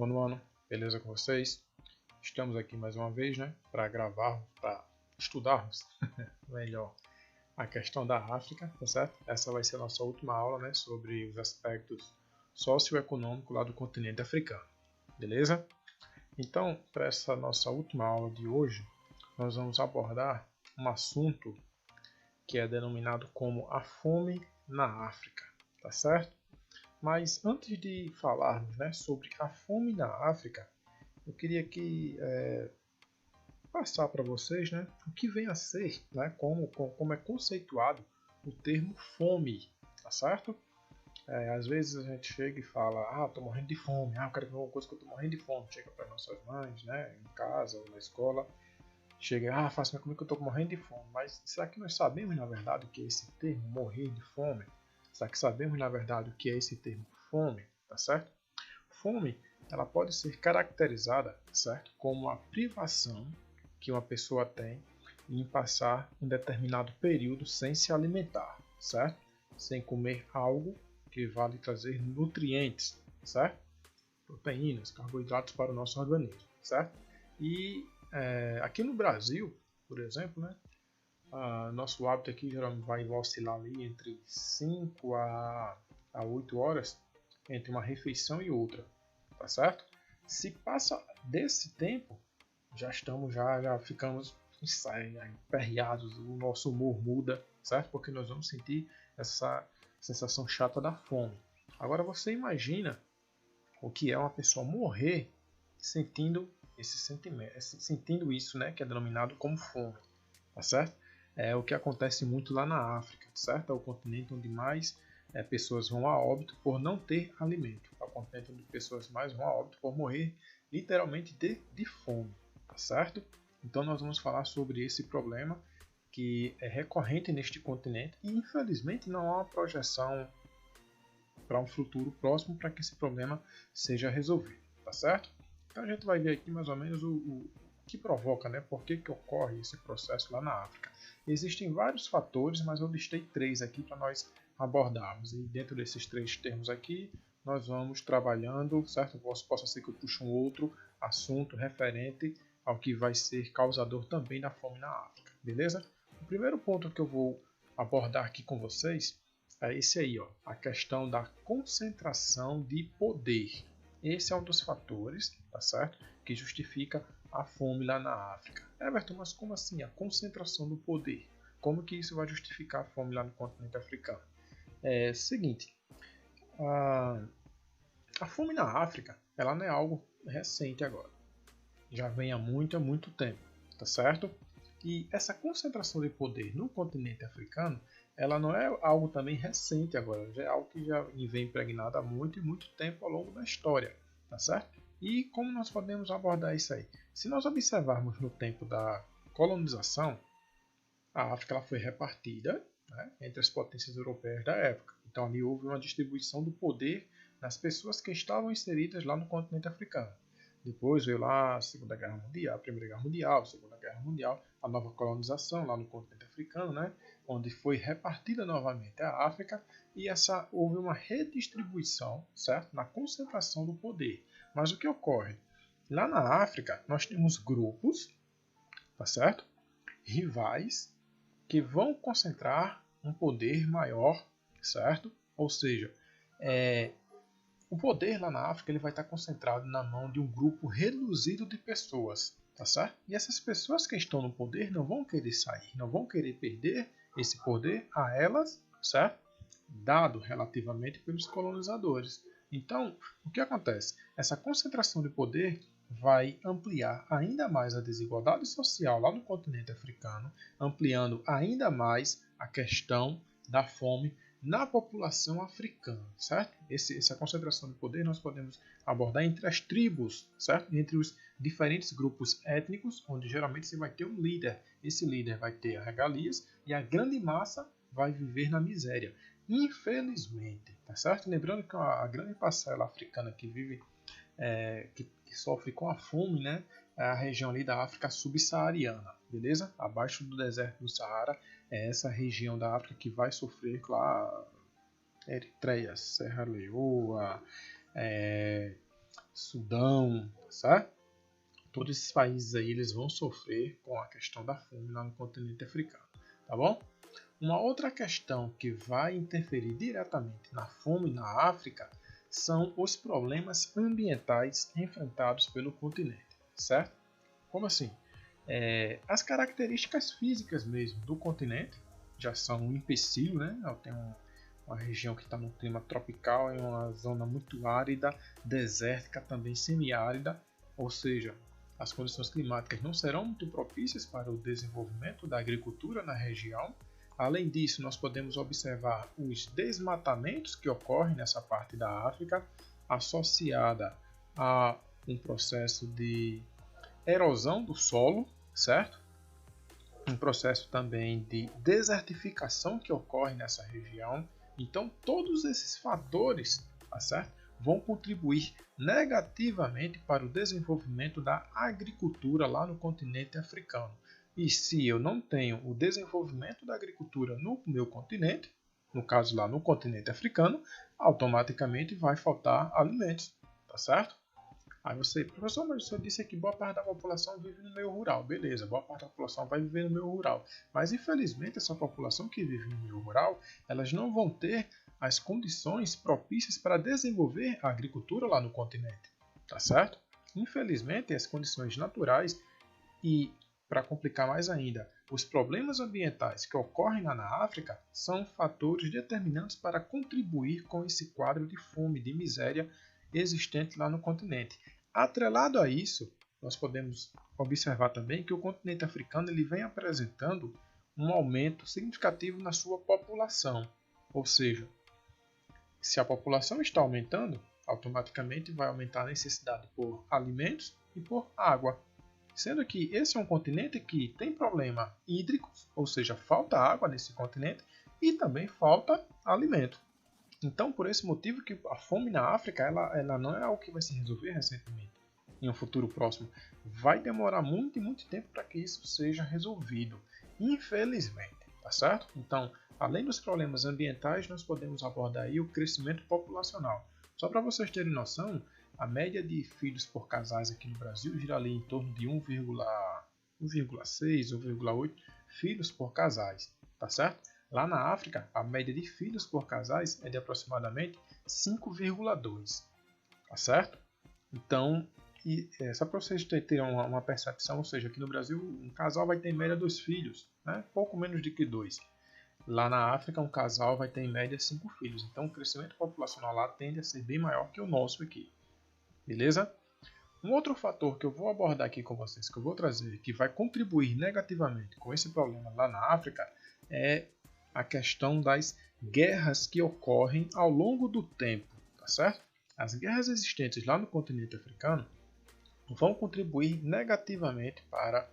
Mano, beleza com vocês? Estamos aqui mais uma vez, né, para gravar, para estudarmos melhor a questão da África, tá certo? Essa vai ser a nossa última aula, né, sobre os aspectos socioeconômicos lá do continente africano, beleza? Então, para essa nossa última aula de hoje, nós vamos abordar um assunto que é denominado como a fome na África, tá certo? Mas antes de falarmos, né, sobre a fome na África, eu queria aqui passar para vocês, né, o que vem a ser, né, como é conceituado o termo fome, tá certo? Às vezes a gente chega e fala, estou morrendo de fome, eu quero comer alguma coisa que eu estou morrendo de fome. Chega para nossas mães, né, em casa ou na escola, chega, faça minha comida que eu estou morrendo de fome. Mas será que nós sabemos na verdade o que é esse termo, morrer de fome? Será que sabemos na verdade o que é esse termo fome, tá certo? Fome, ela pode ser caracterizada, certo, como a privação que uma pessoa tem em passar um determinado período sem se alimentar, certo? Sem comer algo que vale trazer nutrientes, certo? Proteínas, carboidratos para o nosso organismo, certo? E aqui no Brasil, por exemplo, né, nosso hábito aqui geralmente vai oscilar ali entre 5 a 8 horas entre uma refeição e outra, tá certo? Se passa desse tempo, já ficamos emperreados, o nosso humor muda, certo? Porque nós vamos sentir essa sensação chata da fome. Agora você imagina o que é uma pessoa morrer sentindo esse sentimento, sentindo isso, né, que é denominado como fome, tá certo? É o que acontece muito lá na África, certo? É o continente onde mais pessoas vão a óbito por não ter alimento. É o continente onde pessoas mais vão a óbito por morrer literalmente de fome, tá certo? Então nós vamos falar sobre esse problema que é recorrente neste continente e infelizmente não há uma projeção para um futuro próximo para que esse problema seja resolvido, tá certo? Então a gente vai ver aqui mais ou menos o que provoca, né? Por que ocorre esse processo lá na África. Existem vários fatores, mas eu listei 3 aqui para nós abordarmos. E dentro desses 3 termos aqui, nós vamos trabalhando, certo? Possa ser que eu puxe um outro assunto referente ao que vai ser causador também da fome na África, beleza? O primeiro ponto que eu vou abordar aqui com vocês é esse aí, ó, a questão da concentração de poder. Esse é um dos fatores, tá certo? Que justifica a fome lá na África. Everton, mas como assim? A concentração do poder. Como que isso vai justificar a fome lá no continente africano? É o seguinte, a fome na África, ela não é algo recente agora. Já vem há muito tempo, tá certo? E essa concentração de poder no continente africano, ela não é algo também recente agora, já é algo que já vem impregnado há muito tempo ao longo da história, tá certo? E como nós podemos abordar isso aí? Se nós observarmos no tempo da colonização, a África ela foi repartida, né, entre as potências europeias da época. Então ali houve uma distribuição do poder nas pessoas que estavam inseridas lá no continente africano. Depois veio lá a Segunda Guerra Mundial, a Primeira Guerra Mundial, a Segunda Guerra Mundial, a nova colonização lá no continente africano, né, onde foi repartida novamente a África e houve uma redistribuição, certo, na concentração do poder. Mas o que ocorre? Lá na África nós temos grupos, tá certo, rivais que vão concentrar um poder maior, certo? Ou seja, o poder lá na África ele vai estar concentrado na mão de um grupo reduzido de pessoas, tá certo? E essas pessoas que estão no poder não vão querer sair, não vão querer perder esse poder a elas, certo? Dado relativamente pelos colonizadores. Então, o que acontece? Essa concentração de poder vai ampliar ainda mais a desigualdade social lá no continente africano, ampliando ainda mais a questão da fome na população africana, certo? Essa concentração de poder nós podemos abordar entre as tribos, certo? Entre os diferentes grupos étnicos, onde geralmente você vai ter um líder. Esse líder vai ter regalias e a grande massa vai viver na miséria. Infelizmente, tá certo? Lembrando que a grande parcela africana que vive, que sofre com a fome, né, é a região ali da África subsaariana, beleza? Abaixo do deserto do Saara, é essa região da África que vai sofrer lá Eritreia, Serra Leoa, Sudão, certo? Todos esses países aí eles vão sofrer com a questão da fome lá no continente africano, tá bom? Uma outra questão que vai interferir diretamente na fome na África são os problemas ambientais enfrentados pelo continente, certo? Como assim? As características físicas mesmo do continente já são um empecilho, né? Tem uma região que está no clima tropical, em uma zona muito árida, desértica, também semiárida, ou seja, as condições climáticas não serão muito propícias para o desenvolvimento da agricultura na região. Além disso, nós podemos observar os desmatamentos que ocorrem nessa parte da África, associada a um processo de erosão do solo, certo? Um processo também de desertificação que ocorre nessa região. Então, todos esses fatores, tá certo? Vão contribuir negativamente para o desenvolvimento da agricultura lá no continente africano. E se eu não tenho o desenvolvimento da agricultura no meu continente, no caso lá no continente africano, automaticamente vai faltar alimentos, tá certo? Aí você, professor, mas você disse que boa parte da população vive no meio rural. Beleza, boa parte da população vai viver no meio rural. Mas infelizmente essa população que vive no meio rural, elas não vão ter as condições propícias para desenvolver a agricultura lá no continente, tá certo? Infelizmente as condições naturais e, para complicar mais ainda, os problemas ambientais que ocorrem lá na África são fatores determinantes para contribuir com esse quadro de fome, de miséria existente lá no continente. Atrelado a isso, nós podemos observar também que o continente africano ele vem apresentando um aumento significativo na sua população, ou seja, se a população está aumentando, automaticamente vai aumentar a necessidade por alimentos e por água. Sendo que esse é um continente que tem problema hídrico, ou seja, falta água nesse continente e também falta alimento. Então, por esse motivo que a fome na África ela não é algo que vai se resolver recentemente, em um futuro próximo. Vai demorar muito e muito tempo para que isso seja resolvido, infelizmente, tá certo? Então, além dos problemas ambientais, nós podemos abordar aí o crescimento populacional. Só para vocês terem noção, a média de filhos por casais aqui no Brasil gira ali em torno de 1,6, 1,8 filhos por casais, tá certo? Lá na África, a média de filhos por casais é de aproximadamente 5,2, tá certo? Então, só para vocês terem uma percepção, ou seja, aqui no Brasil um casal vai ter em média 2 filhos, né? Pouco menos de que 2. Lá na África, um casal vai ter em média 5 filhos. Então, o crescimento populacional lá tende a ser bem maior que o nosso aqui. Beleza? Um outro fator que eu vou abordar aqui com vocês, que eu vou trazer, que vai contribuir negativamente com esse problema lá na África, é a questão das guerras que ocorrem ao longo do tempo, tá certo? As guerras existentes lá no continente africano vão contribuir negativamente para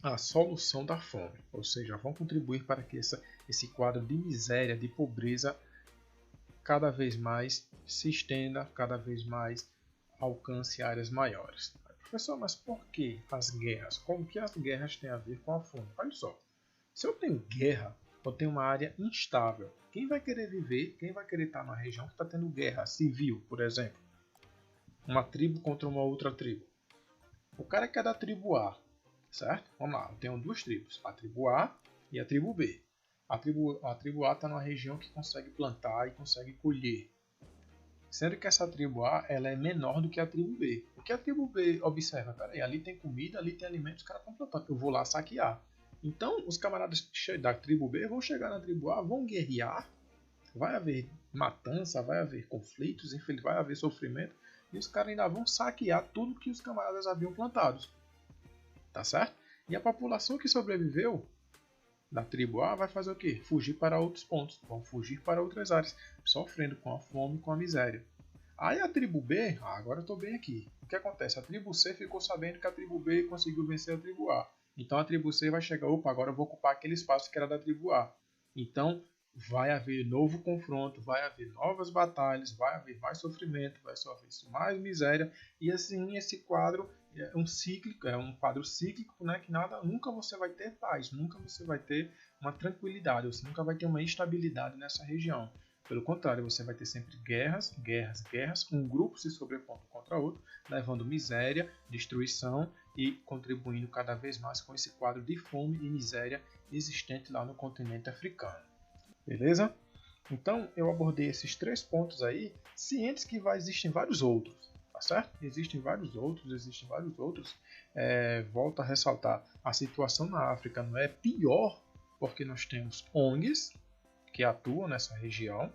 a solução da fome, ou seja, vão contribuir para que esse quadro de miséria, de pobreza, cada vez mais se estenda, cada vez mais alcance áreas maiores. Professor, mas por que as guerras? Como que as guerras têm a ver com a fome? Olha só, se eu tenho guerra, eu tenho uma área instável. Quem vai querer viver, quem vai querer estar numa região que está tendo guerra civil, por exemplo? Uma tribo contra uma outra tribo. O cara que é da tribo A, certo? Vamos lá, eu tenho duas tribos, a tribo A e a tribo B. A tribo A está numa região que consegue plantar e consegue colher. Sendo que essa tribo A ela é menor do que a tribo B. O que a tribo B observa? Peraí, ali tem comida, ali tem alimentos, os caras estão plantando. Eu vou lá saquear. Então, os camaradas da tribo B vão chegar na tribo A, vão guerrear, vai haver matança, vai haver conflitos, enfim, vai haver sofrimento, e os caras ainda vão saquear tudo que os camaradas haviam plantados. Tá certo? E a população que sobreviveu da tribo A vai fazer o quê? Fugir para outros pontos, vão fugir para outras áreas, sofrendo com a fome e com a miséria. Aí a tribo B, agora eu estou bem aqui. O que acontece? A tribo C ficou sabendo que a tribo B conseguiu vencer a tribo A. Então a tribo C vai chegar, opa, agora eu vou ocupar aquele espaço que era da tribo A. Então vai haver novo confronto, vai haver novas batalhas, vai haver mais sofrimento, vai haver mais miséria. E assim esse quadro é um quadro cíclico, né, que nunca você vai ter paz, nunca você vai ter uma tranquilidade, você nunca vai ter uma estabilidade nessa região. Pelo contrário, você vai ter sempre guerras, guerras, guerras, um grupo se sobrepondo contra outro, levando miséria, destruição e contribuindo cada vez mais com esse quadro de fome e miséria existente lá no continente africano. Beleza? Então, eu abordei esses 3 pontos aí, cientes que existem vários outros, tá certo? Existem vários outros. Volto a ressaltar, a situação na África não é pior, porque nós temos ONGs que atuam nessa região,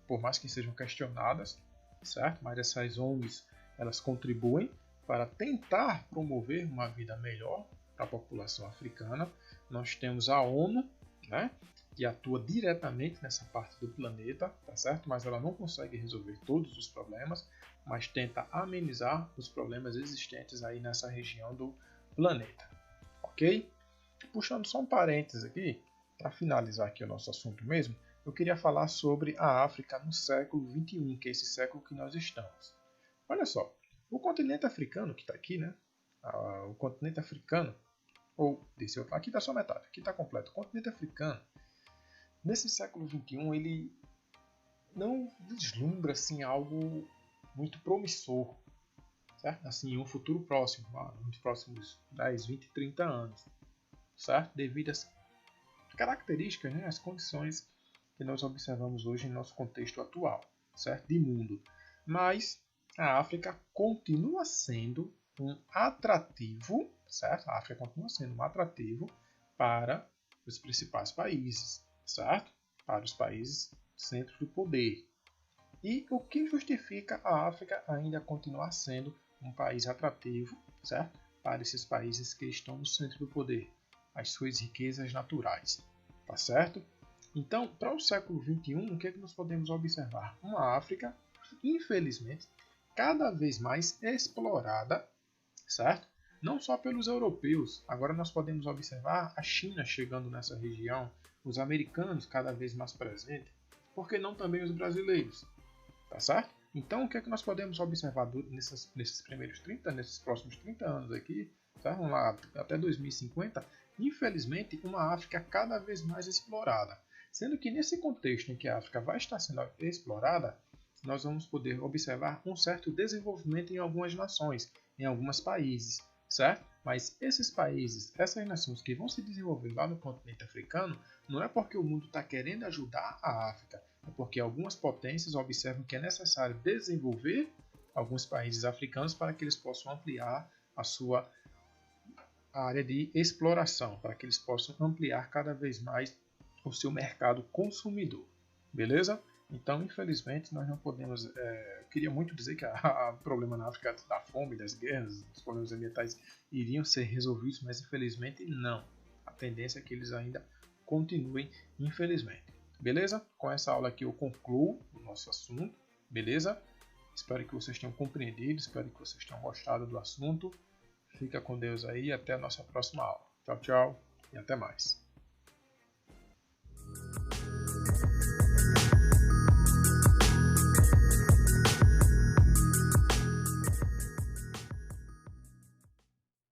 por mais que sejam questionadas, certo? Mas essas ONGs, elas contribuem para tentar promover uma vida melhor para a população africana. Nós temos a ONU, né, que atua diretamente nessa parte do planeta, tá certo? Mas ela não consegue resolver todos os problemas, mas tenta amenizar os problemas existentes aí nessa região do planeta, ok? Puxando só um parênteses aqui, para finalizar aqui o nosso assunto mesmo, eu queria falar sobre a África no século XXI, que é esse século que nós estamos. Olha só, o continente africano que está aqui, né? O continente africano, aqui está só metade, aqui está completo. O continente africano, nesse século XXI, ele não vislumbra assim, algo muito promissor, certo? Assim, em um futuro próximo, muito próximos 10, 20, 30 anos, certo? Devido às características, né, as condições que nós observamos hoje em nosso contexto atual, certo? De mundo. Mas a África continua sendo um atrativo, certo? A África continua sendo um atrativo para os principais países, certo? Para os países centros do poder. E o que justifica a África ainda continuar sendo um país atrativo, certo? Para esses países que estão no centro do poder, as suas riquezas naturais, tá certo? Então, para o século XXI, o que é que nós podemos observar? Uma África, infelizmente, cada vez mais explorada, certo? Não só pelos europeus, agora nós podemos observar a China chegando nessa região, os americanos cada vez mais presentes, por que não também os brasileiros, tá certo? Então, o que é que nós podemos observar nesses próximos 30 anos aqui, certo? Vamos lá, até 2050, infelizmente, uma África cada vez mais explorada. Sendo que nesse contexto em que a África vai estar sendo explorada, nós vamos poder observar um certo desenvolvimento em algumas nações, em alguns países, certo? Mas esses países, essas nações que vão se desenvolver lá no continente africano, não é porque o mundo está querendo ajudar a África, é porque algumas potências observam que é necessário desenvolver alguns países africanos para que eles possam ampliar a sua área de exploração, para que eles possam ampliar cada vez mais o seu mercado consumidor, beleza? Então, infelizmente, nós não podemos... queria muito dizer que o problema na África da fome, das guerras, dos problemas ambientais iriam ser resolvidos, mas infelizmente não. A tendência é que eles ainda continuem, infelizmente. Beleza? Com essa aula aqui eu concluo o nosso assunto, beleza? Espero que vocês tenham compreendido, espero que vocês tenham gostado do assunto. Fica com Deus aí e até a nossa próxima aula. Tchau, tchau e até mais.